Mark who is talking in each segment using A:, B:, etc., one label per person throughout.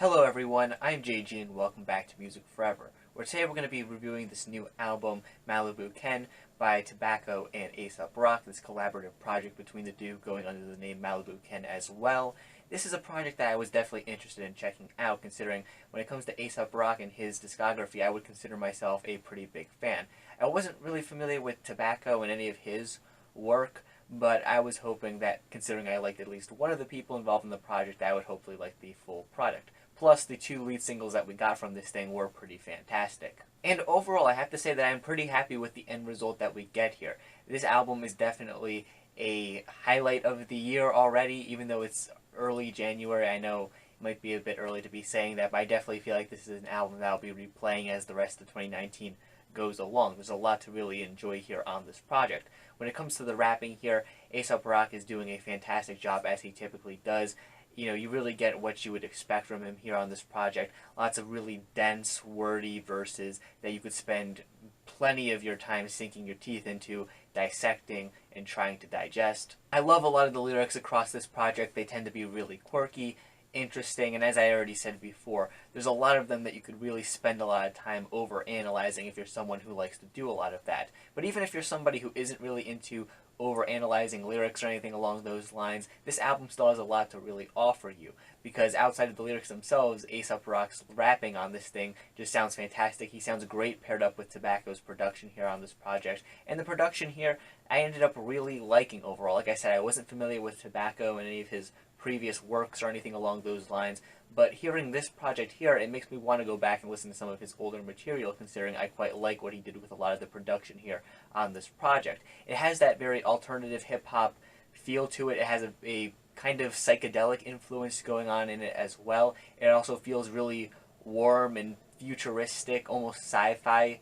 A: Hello everyone, I'm JG and welcome back to Music Forever, where today we're going to be reviewing this new album, Malibu Ken, by Tobacco and Aesop Rock, this collaborative project between the two going under the name Malibu Ken as well. This is a project that I was definitely interested in checking out, considering when it comes to Aesop Rock and his discography, I would consider myself a pretty big fan. I wasn't really familiar with Tobacco and any of his work, but I was hoping that, considering I liked at least one of the people involved in the project, I would hopefully like the full product. Plus, the two lead singles that we got from this thing were pretty fantastic. And overall, I have to say that I'm pretty happy with the end result that we get here. This album is definitely a highlight of the year already, even though it's early January. I know it might be a bit early to be saying that, but I definitely feel like this is an album that I'll be replaying as the rest of 2019 goes along. There's a lot to really enjoy here on this project. When it comes to the rapping here, Aesop Rock is doing a fantastic job, as he typically does. You really get what you would expect from him here on this project. Lots of really dense, wordy verses that you could spend plenty of your time sinking your teeth into, dissecting, and trying to digest. I love a lot of the lyrics across this project. They tend to be really quirky, interesting, and as I already said before, there's a lot of them that you could really spend a lot of time over analyzing if you're someone who likes to do a lot of that. But even if you're somebody who isn't really into over analyzing lyrics or anything along those lines, this album still has a lot to really offer you, because outside of the lyrics themselves, Aesop Rock's rapping on this thing just sounds fantastic. He sounds great paired up with Tobacco's production here on this project, and the production here I ended up really liking overall. Like I said, I wasn't familiar with Tobacco and any of his previous works or anything along those lines, but hearing this project here, it makes me want to go back and listen to some of his older material, considering I quite like what he did with a lot of the production here on this project. It has that very alternative hip-hop feel to it. It has a kind of psychedelic influence going on in it as well. It also feels really warm and futuristic, almost sci-fi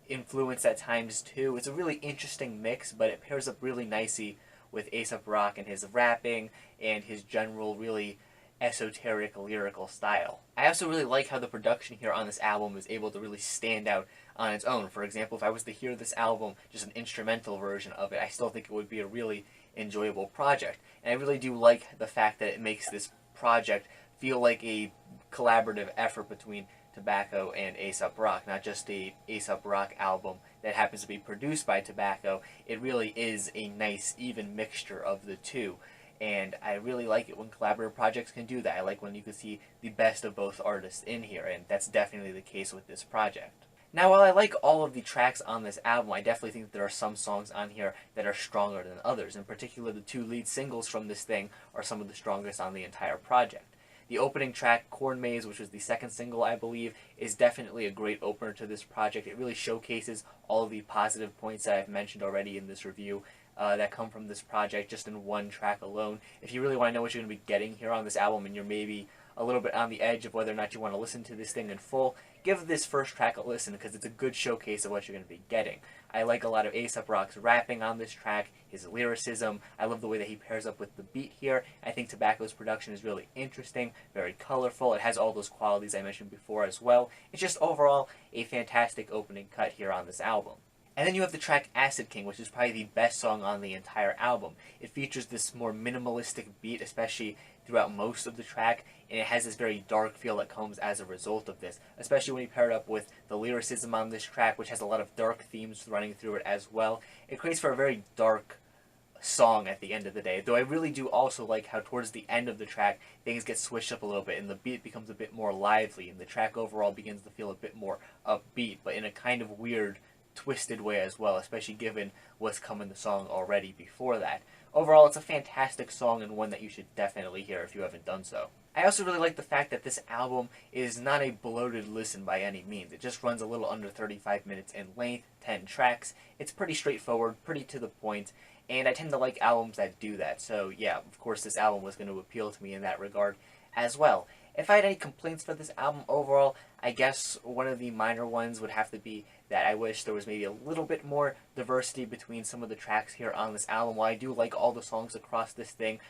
A: influence at times too. It's a really interesting mix, but it pairs up really nicely with Aesop Rock and his rapping and his general really esoteric lyrical style. I also really like how the production here on this album is able to really stand out on its own. For example, if I was to hear this album, just an instrumental version of it, I still think it would be a really enjoyable project. And I really do like the fact that it makes this project feel like a collaborative effort between Tobacco and Aesop Rock, not just a Aesop Rock album that happens to be produced by Tobacco. It really is a nice, even mixture of the two. And I really like it when collaborative projects can do that. I like when you can see the best of both artists in here, and that's definitely the case with this project. Now, while I like all of the tracks on this album, I definitely think that there are some songs on here that are stronger than others. In particular, the two lead singles from this thing are some of the strongest on the entire project. The opening track, Corn Maze, which was the second single, I believe, is definitely a great opener to this project. It really showcases all of the positive points that I've mentioned already in this review that come from this project just in one track alone. If you really want to know what you're going to be getting here on this album, and you're maybe a little bit on the edge of whether or not you want to listen to this thing in full, give this first track a listen, because it's a good showcase of what you're going to be getting. I like a lot of Aesop Rock's rapping on this track, his lyricism. I love the way that he pairs up with the beat here. I think Tobacco's production is really interesting, very colorful. It has all those qualities I mentioned before as well. It's just overall a fantastic opening cut here on this album. And then you have the track Acid King, which is probably the best song on the entire album. It features this more minimalistic beat, especially throughout most of the track, and it has this very dark feel that comes as a result of this, especially when you pair it up with the lyricism on this track, which has a lot of dark themes running through it as well. It creates for a very dark song at the end of the day, though I really do also like how towards the end of the track things get switched up a little bit and the beat becomes a bit more lively, and the track overall begins to feel a bit more upbeat, but in a kind of weird, twisted way as well, especially given what's come in the song already before that. Overall, it's a fantastic song and one that you should definitely hear if you haven't done so. I also really like the fact that this album is not a bloated listen by any means. It just runs a little under 35 minutes in length, 10 tracks. It's pretty straightforward, pretty to the point, and I tend to like albums that do that. So yeah, of course this album was going to appeal to me in that regard as well. If I had any complaints for this album overall, I guess one of the minor ones would have to be that I wish there was maybe a little bit more diversity between some of the tracks here on this album. While I do like all the songs across this thing,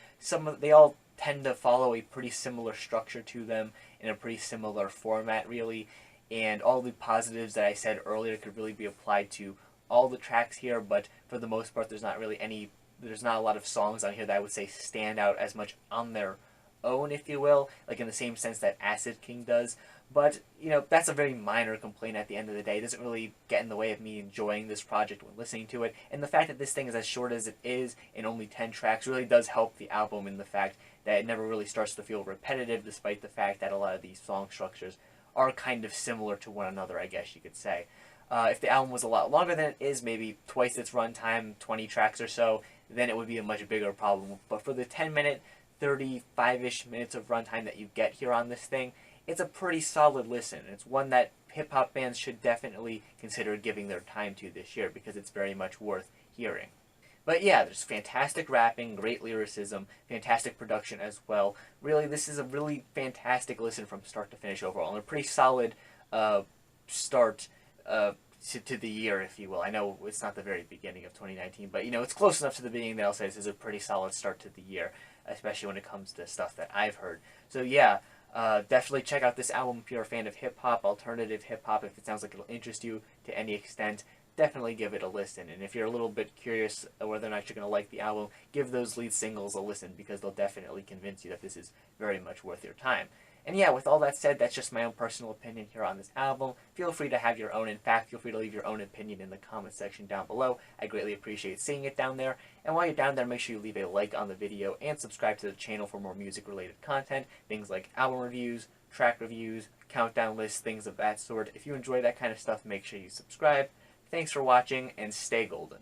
A: they all tend to follow a pretty similar structure to them in a pretty similar format, really. And all the positives that I said earlier could really be applied to all the tracks here, but for the most part, there's not a lot of songs on here that I would say stand out as much on their own, if you will, like in the same sense that Acid King does. But, that's a very minor complaint at the end of the day. It doesn't really get in the way of me enjoying this project when listening to it. And the fact that this thing is as short as it is, and only 10 tracks, really does help the album in the fact that it never really starts to feel repetitive, despite the fact that a lot of these song structures are kind of similar to one another, I guess you could say. If the album was a lot longer than it is, maybe twice its runtime, 20 tracks or so, then it would be a much bigger problem. But for the 10-minute, 35-ish minutes of runtime that you get here on this thing, it's a pretty solid listen. It's one that hip-hop fans should definitely consider giving their time to this year, because it's very much worth hearing. But yeah, there's fantastic rapping, great lyricism, fantastic production as well. Really, this is a really fantastic listen from start to finish overall, and a pretty solid start to the year, if you will. I know it's not the very beginning of 2019, but it's close enough to the beginning that I'll say this is a pretty solid start to the year, especially when it comes to stuff that I've heard. So yeah, definitely check out this album if you're a fan of hip-hop, alternative hip-hop, if it sounds like it'll interest you to any extent. Definitely give it a listen. And if you're a little bit curious whether or not you're going to like the album, give those lead singles a listen, because they'll definitely convince you that this is very much worth your time. And yeah, with all that said, that's just my own personal opinion here on this album. Feel free to have your own. In fact, feel free to leave your own opinion in the comment section down below. I greatly appreciate seeing it down there. And while you're down there, make sure you leave a like on the video and subscribe to the channel for more music-related content. Things like album reviews, track reviews, countdown lists, things of that sort. If you enjoy that kind of stuff, make sure you subscribe. Thanks for watching, and stay golden.